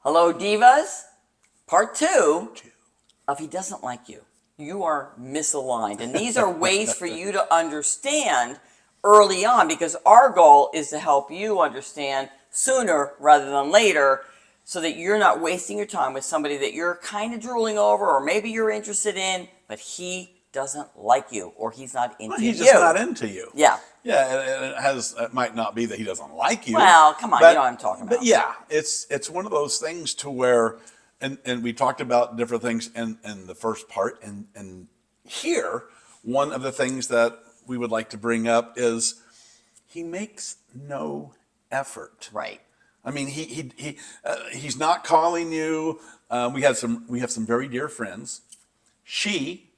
Hello, divas. Part 2 of he doesn't like you. You are misaligned. And these are ways for you to understand early on, because our goal is to help you understand sooner rather than later, so that you're not wasting your time with somebody that you're kind of drooling over, or maybe you're interested in, but he doesn't like you, or he's not into you. He's just not into you. Yeah. Yeah, it might not be that he doesn't like you. Well, come on, you know what I'm talking about. But yeah, it's one of those things to where, and we talked about different things in the first part, and here, one of the things that we would like to bring up is he makes no effort. Right. I mean, he's not calling you. We have some very dear friends. She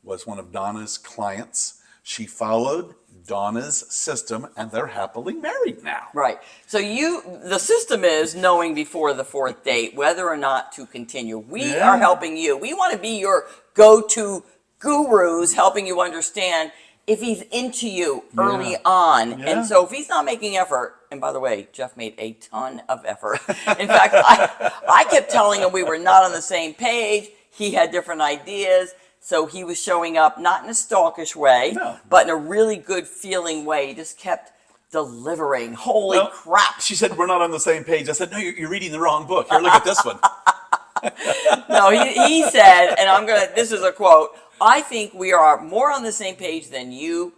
was one of Donna's clients. She followed Donna's system, and they're happily married now. Right. So the system is knowing before the fourth date whether or not to continue. We are helping you. We want to be your go-to gurus, helping you understand if he's into you early on. And so if he's not making effort, and by the way, Jeff made a ton of effort. In fact, I kept telling him we were not on the same page. He had different ideas. So he was showing up not in a stalkish way, but in a really good feeling way. He just kept delivering. Holy crap. She said, we're not on the same page. I said, no, you're reading the wrong book. Here, look at this one. No, he said, and this is a quote, I think we are more on the same page than you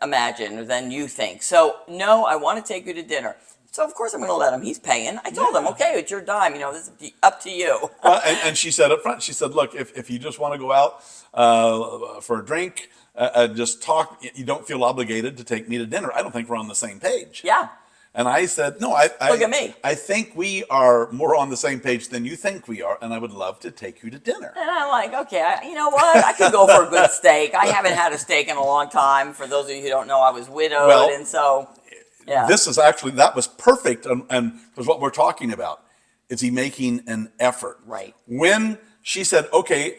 imagine, or than you think. So, no, I want to take you to dinner. So, of course, I'm going to let him. He's paying. I told him, okay, it's your dime. You know, this is up to you. Well, and she said up front, she said, look, if you just want to go out for a drink, just talk, you don't feel obligated to take me to dinner. I don't think we're on the same page. Yeah. And I said, no, look at me. I think we are more on the same page than you think we are, and I would love to take you to dinner. And I'm like, okay, you know what? I could go for a good steak. I haven't had a steak in a long time. For those of you who don't know, I was widowed, and so... Yeah. This is actually, that was perfect, and was what we're talking about. Is he making an effort? Right. When she said, okay,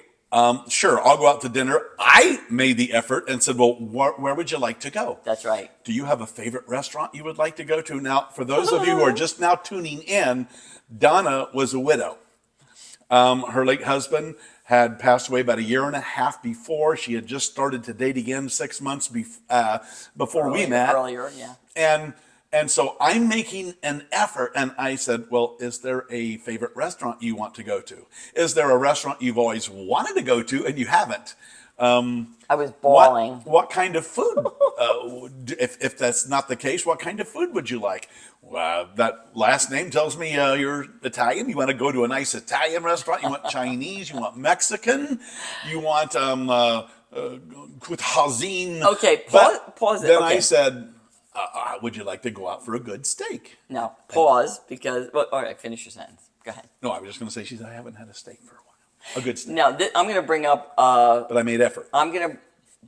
sure, I'll go out to dinner, I made the effort and said, well, where would you like to go? That's right. Do you have a favorite restaurant you would like to go to? Now, for those of you who are just now tuning in, Donna was a widow. Her late husband had passed away about 1.5 years before. She had just started to date again 6 months before we met. Earlier, yeah. And so I'm making an effort, and I said, well, is there a favorite restaurant you want to go to? Is there a restaurant you've always wanted to go to and you haven't? I was bawling. What kind of food? If that's not the case, what kind of food would you like? That last name tells me you're Italian. You want to go to a nice Italian restaurant? You want Chinese? You want Mexican? You want cuisine? Okay, pause it. Then okay. I said, would you like to go out for a good steak? No, pause, because... Well, all right, finish your sentence. Go ahead. No, I was just going to say, she said, I haven't had a steak for a while. A good steak. Now, I'm going to bring up... but I made effort. I'm going to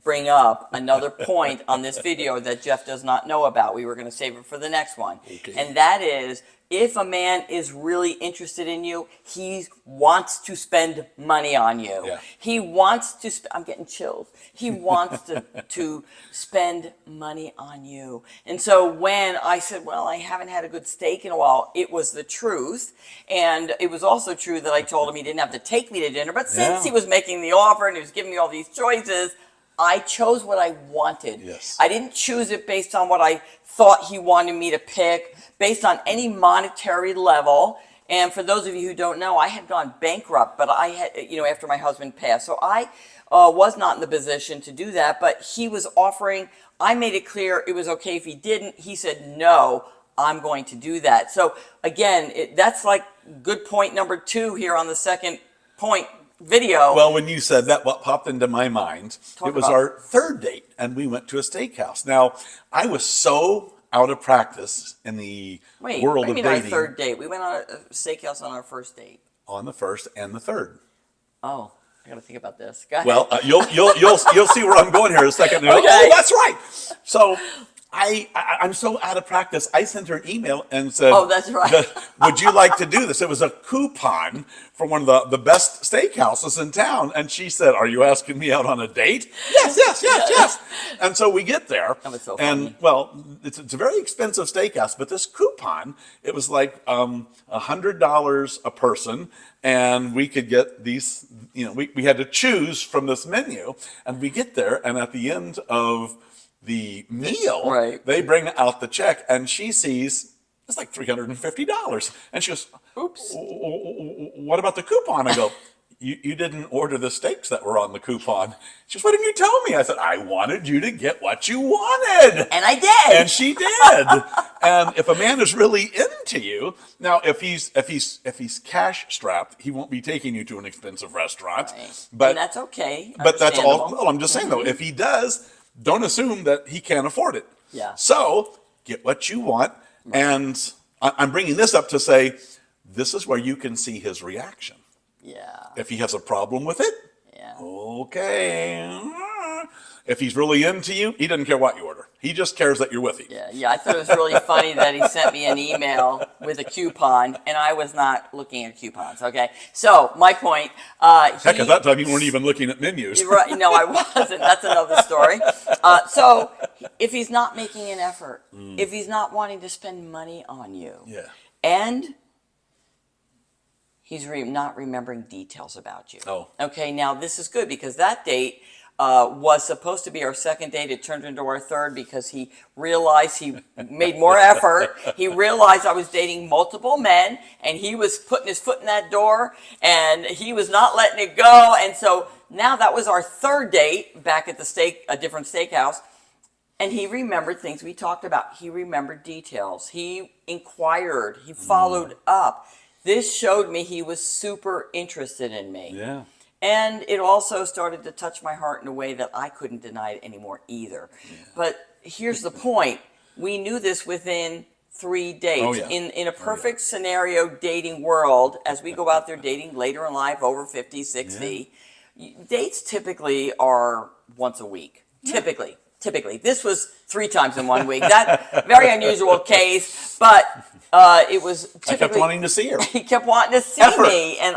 bring up another point on this video that Jeff does not know about. We were going to save it for the next one. Okay. And that is, if a man is really interested in you, he wants to spend money on you. Yeah. He wants to... I'm getting chills. He wants to spend money on you. And so when I said, well, I haven't had a good steak in a while, it was the truth. And it was also true that I told him he didn't have to take me to dinner. But since he was making the offer and he was giving me all these choices, I chose what I wanted. Yes. I didn't choose it based on what I thought he wanted me to pick, based on any monetary level. And for those of you who don't know, I had gone bankrupt, but I had, after my husband passed. So I was not in the position to do that, but he was offering. I made it clear it was okay if he didn't. He said, no, I'm going to do that. So again, that's like good point number 2 here on the second point video. Well, when you said that, what popped into my mind, it was our third date, and we went to a steakhouse. Now, I was so out of practice in the world of dating. Our third date? We went on a steakhouse on our first date. On the first and the third. Oh, I got to think about this. Go ahead. Well, you'll see where I'm going here in a second. Okay. Oh, that's right. So I'm so out of practice. I sent her an email and said, Oh, that's right. Would you like to do this? It was a coupon for one of the best steakhouses in town. And she said, are you asking me out on a date? Yes. And so we get there. That was so and funny. well, it's a very expensive steakhouse, but this coupon, it was like $100 a person. And we could get these, we had to choose from this menu. And we get there, and at the end of the meal, Right. they bring out the check, and she sees it's like $350. And she goes, Oops. what about the coupon? I go, you didn't order the steaks that were on the coupon. She goes, why didn't you tell me? I said, I wanted you to get what you wanted. And I did. And she did. And if a man is really into you, now if he's cash strapped, he won't be taking you to an expensive restaurant. Right. But and that's okay. But that's all. Understandable. Well, I'm just saying though, if he does, don't assume that he can't afford it. Yeah. So get what you want. And I'm bringing this up to say, this is where you can see his reaction. Yeah. If he has a problem with it, Yeah. okay. If he's really into you, he doesn't care what you order. He just cares that you're with him. Yeah. I thought it was really funny that he sent me an email with a coupon, and I was not looking at coupons. Okay. So my point. Heck, at that time, you weren't even looking at menus. Right, no, I wasn't. That's another story. So if he's not making an effort, if he's not wanting to spend money on you, Yeah. and he's not remembering details about you. Oh. Okay, now this is good because that date was supposed to be our second date. It turned into our third because he realized he made more effort. He realized I was dating multiple men, and he was putting his foot in that door, and he was not letting it go. And so now that was our third date back at a different steakhouse. And he remembered things we talked about. He remembered details. He inquired. He followed up. This showed me he was super interested in me. Yeah. And it also started to touch my heart in a way that I couldn't deny it anymore either. Yeah. But here's the point. We knew this within 3 dates. Oh, yeah. In a perfect scenario dating world, as we go out there dating later in life, over 50, 60, dates typically are once a week. Typically. This was 3 times in 1 week. That very unusual case, but it was typically... I kept wanting to see her. He kept wanting to see me. And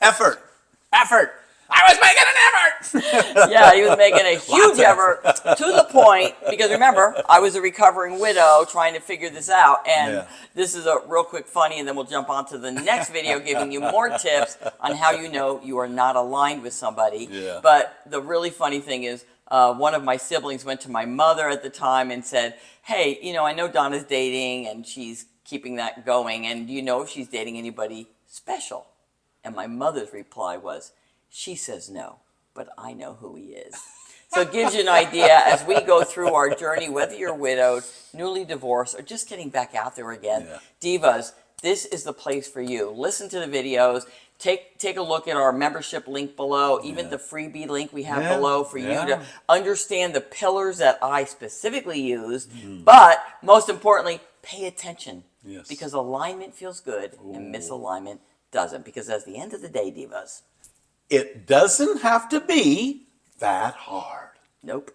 Effort. I was making an effort. Yeah, he was making a huge effort to the point, because remember, I was a recovering widow trying to figure this out. And this is a real quick funny, and then we'll jump on to the next video giving you more tips on how you know you are not aligned with somebody. Yeah. But the really funny thing is, one of my siblings went to my mother at the time and said, hey, I know Donna's dating and she's keeping that going. And do you know if she's dating anybody special? And my mother's reply was, she says no, but I know who he is. So it gives you an idea as we go through our journey, whether you're widowed, newly divorced, or just getting back out there again. Divas, this is the place for you. Listen to the videos. Take a look at our membership link below, even the freebie link we have below for you to understand the pillars that I specifically used. But most importantly, pay attention. Because alignment feels good and misalignment doesn't. Because at the end of the day, divas, it doesn't have to be that hard. nope.